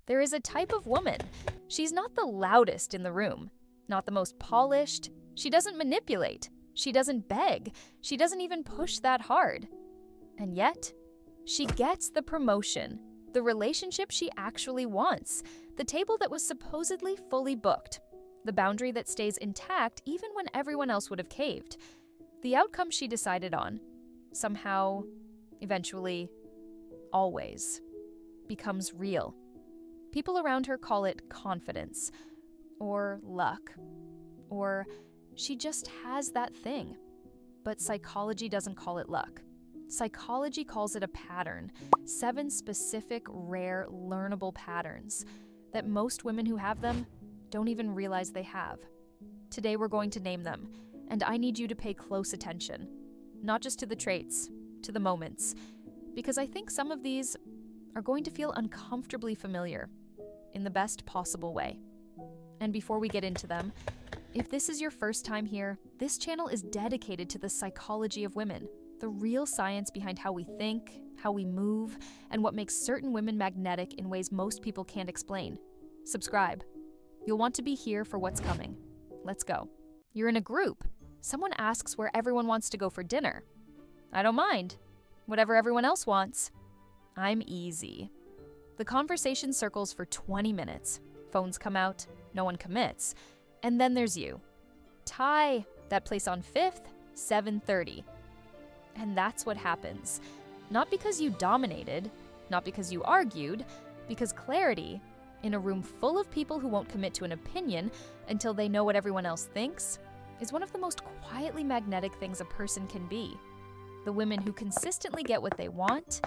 There is a type of woman. She's not the loudest in the room, not the most polished. She doesn't manipulate. She doesn't beg. She doesn't even push that hard. And yet, she gets the promotion, the relationship she actually wants, the table that was supposedly fully booked, the boundary that stays intact even when everyone else would have caved. The outcome she decided on, somehow, eventually, always, becomes real. People around her call it confidence, or luck, or she just has that thing. But psychology doesn't call it luck. Psychology calls it a pattern, 7 specific, rare, learnable patterns that most women who have them don't even realize they have. Today we're going to name them, and I need you to pay close attention, not just to the traits, to the moments, because I think some of these are going to feel uncomfortably familiar in the best possible way. And before we get into them, if this is your first time here, this channel is dedicated to the psychology of women, the real science behind how we think, how we move, and what makes certain women magnetic in ways most people can't explain. Subscribe. You'll want to be here for what's coming. Let's go. You're in a group. Someone asks where everyone wants to go for dinner. I don't mind. Whatever everyone else wants. I'm easy. The conversation circles for 20 minutes. Phones come out. No one commits. And then there's you. Ty, that place on 5th, 7:30. And that's what happens. Not because you dominated, not because you argued, because clarity, in a room full of people who won't commit to an opinion until they know what everyone else thinks, is one of the most quietly magnetic things a person can be. The women who consistently get what they want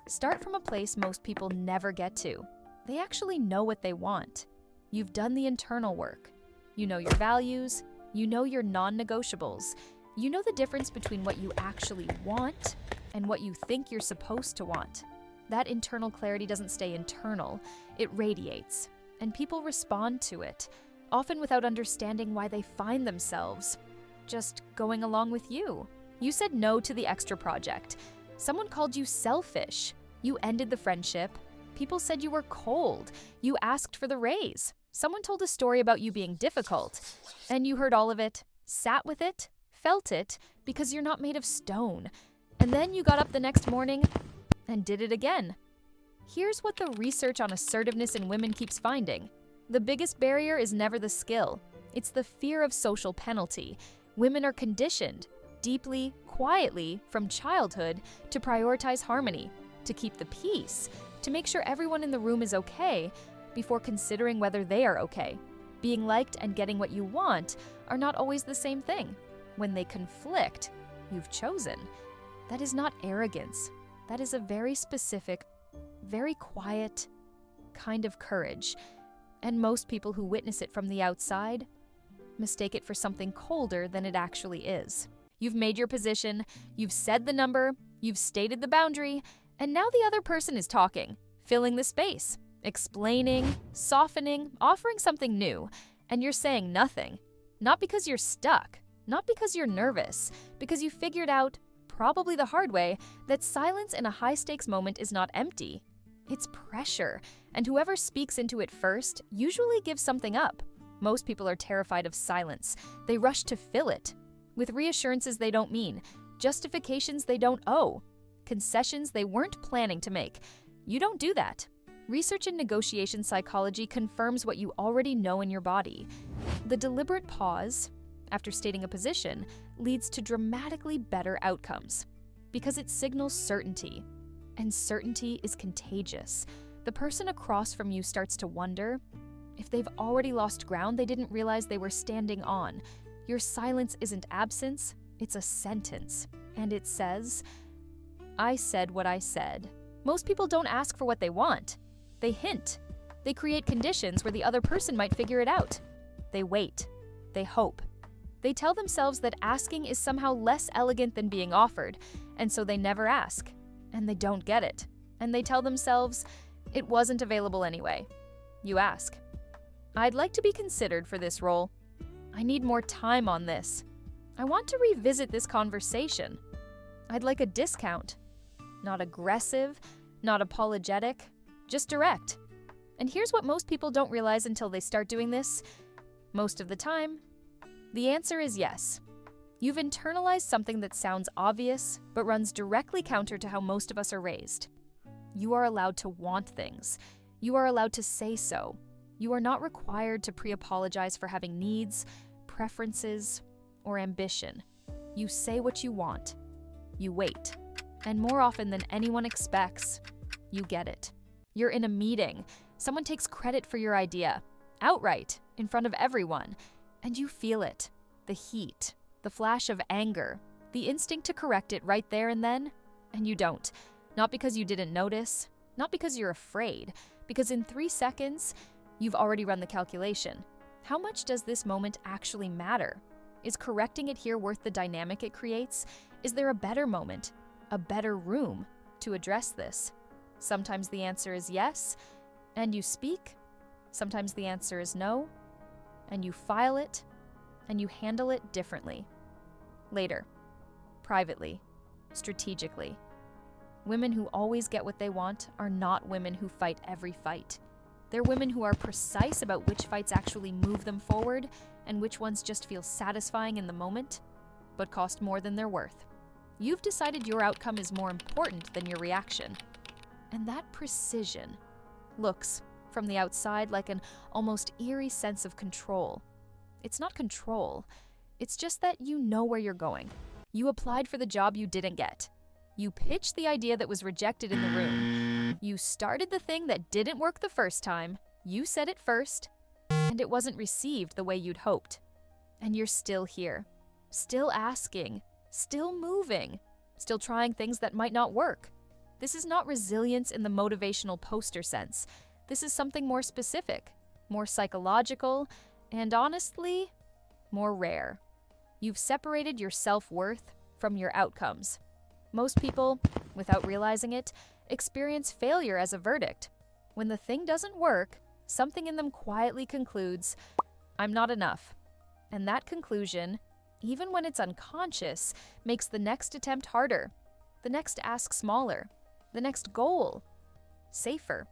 start from a place most people never get to. They actually know what they want. You've done the internal work. You know your values. You know your non-negotiables. You know the difference between what you actually want and what you think you're supposed to want. That internal clarity doesn't stay internal. It radiates, and people respond to it, often without understanding why they find themselves just going along with you. You said no to the extra project. Someone called you selfish. You ended the friendship. People said you were cold. You asked for the raise. Someone told a story about you being difficult, and you heard all of it, sat with it, felt it, because you're not made of stone. And then you got up the next morning and did it again. Here's what the research on assertiveness in women keeps finding. The biggest barrier is never the skill. It's the fear of social penalty. Women are conditioned, deeply, quietly, from childhood, to prioritize harmony, to keep the peace, to make sure everyone in the room is okay before considering whether they are okay. Being liked and getting what you want are not always the same thing. When they conflict, you've chosen. That is not arrogance. That is a very specific, very quiet kind of courage. And most people who witness it from the outside mistake it for something colder than it actually is. You've made your position, you've said the number, you've stated the boundary, and now the other person is talking, filling the space, explaining, softening, offering something new, and you're saying nothing. Not because you're stuck, not because you're nervous, because you figured out, probably the hard way, that silence in a high-stakes moment is not empty. It's pressure, and whoever speaks into it first usually gives something up. Most people are terrified of silence. They rush to fill it with reassurances they don't mean, justifications they don't owe, concessions they weren't planning to make. You don't do that. Research in negotiation psychology confirms what you already know in your body. The deliberate pause, after stating a position, leads to dramatically better outcomes because it signals certainty, and certainty is contagious. The person across from you starts to wonder if they've already lost ground they didn't realize they were standing on. Your silence isn't absence, it's a sentence, and it says, I said what I said. Most people don't ask for what they want. They hint. They create conditions where the other person might figure it out. They wait. They hope. They tell themselves that asking is somehow less elegant than being offered, and so they never ask. And they don't get it. And they tell themselves, it wasn't available anyway. You ask, I'd like to be considered for this role. I need more time on this. I want to revisit this conversation. I'd like a discount. Not aggressive, not apologetic, just direct. And here's what most people don't realize until they start doing this. Most of the time, the answer is yes. You've internalized something that sounds obvious, but runs directly counter to how most of us are raised. You are allowed to want things. You are allowed to say so. You are not required to pre-apologize for having needs, preferences, or ambition. You say what you want. You wait. And more often than anyone expects, you get it. You're in a meeting. Someone takes credit for your idea, outright, in front of everyone, and you feel it. The heat, the flash of anger, the instinct to correct it right there and then, and you don't. Not because you didn't notice, not because you're afraid, because in 3 seconds, you've already run the calculation. How much does this moment actually matter? Is correcting it here worth the dynamic it creates? Is there a better moment, a better room to address this? Sometimes the answer is yes, and you speak. Sometimes the answer is no, and you file it, and you handle it differently. Later, privately, strategically. Women who always get what they want are not women who fight every fight. They're women who are precise about which fights actually move them forward and which ones just feel satisfying in the moment, but cost more than they're worth. You've decided your outcome is more important than your reaction. And that precision looks, from the outside, like an almost eerie sense of control. It's not control. It's just that you know where you're going. You applied for the job you didn't get. You pitched the idea that was rejected in the room. You started the thing that didn't work the first time. You said it first, and it wasn't received the way you'd hoped. And you're still here, still asking, still moving, still trying things that might not work. This is not resilience in the motivational poster sense. This is something more specific, more psychological, and honestly, more rare. You've separated your self-worth from your outcomes. Most people, without realizing it, experience failure as a verdict. When the thing doesn't work, something in them quietly concludes, I'm not enough. And that conclusion, even when it's unconscious, makes the next attempt harder, the next ask smaller, the next goal safer.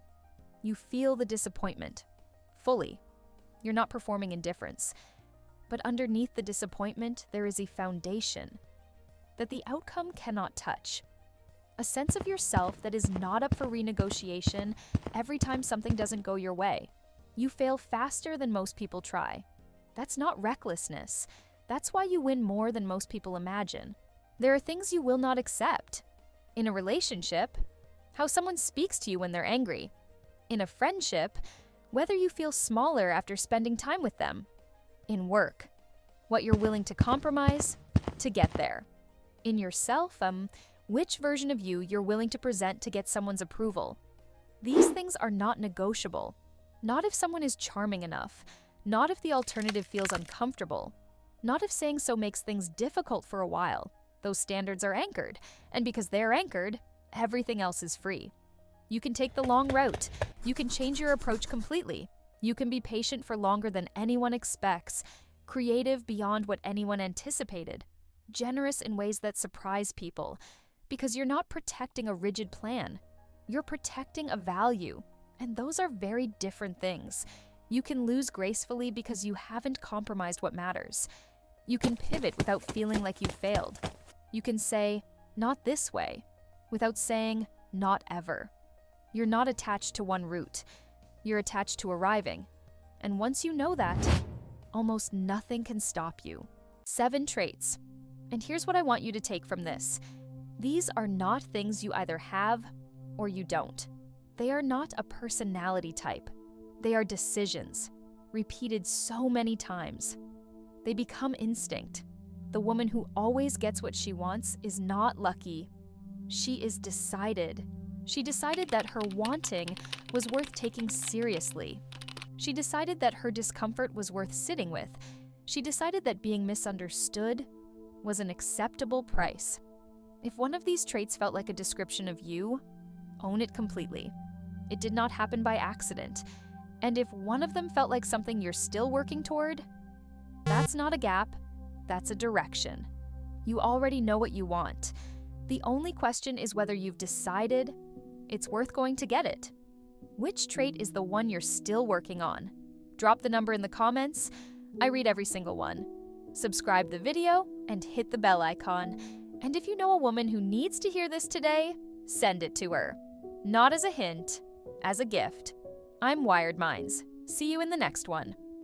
You feel the disappointment, fully. You're not performing indifference. But underneath the disappointment, there is a foundation that the outcome cannot touch. A sense of yourself that is not up for renegotiation every time something doesn't go your way. You fail faster than most people try. That's not recklessness. That's why you win more than most people imagine. There are things you will not accept. In a relationship, how someone speaks to you when they're angry. In a friendship, whether you feel smaller after spending time with them. In work, what you're willing to compromise to get there. In yourself, which version of you you're willing to present to get someone's approval. These things are not negotiable. Not if someone is charming enough. Not if the alternative feels uncomfortable. Not if saying so makes things difficult for a while. Those standards are anchored, and because they're anchored, everything else is free. You can take the long route. You can change your approach completely. You can be patient for longer than anyone expects, creative beyond what anyone anticipated, generous in ways that surprise people, because you're not protecting a rigid plan. You're protecting a value, and those are very different things. You can lose gracefully because you haven't compromised what matters. You can pivot without feeling like you failed. You can say, not this way, without saying, not ever. You're not attached to one route. You're attached to arriving. And once you know that, almost nothing can stop you. 7 traits. And here's what I want you to take from this. These are not things you either have or you don't. They are not a personality type. They are decisions, repeated so many times. They become instinct. The woman who always gets what she wants is not lucky. She is decided. She decided that her wanting was worth taking seriously. She decided that her discomfort was worth sitting with. She decided that being misunderstood was an acceptable price. If one of these traits felt like a description of you, own it completely. It did not happen by accident. And if one of them felt like something you're still working toward, that's not a gap, that's a direction. You already know what you want. The only question is whether you've decided it's worth going to get it. Which trait is the one you're still working on? Drop the number in the comments. I read every single one. Subscribe the video and hit the bell icon. And if you know a woman who needs to hear this today, send it to her. Not as a hint, as a gift. I'm Wired Minds. See you in the next one.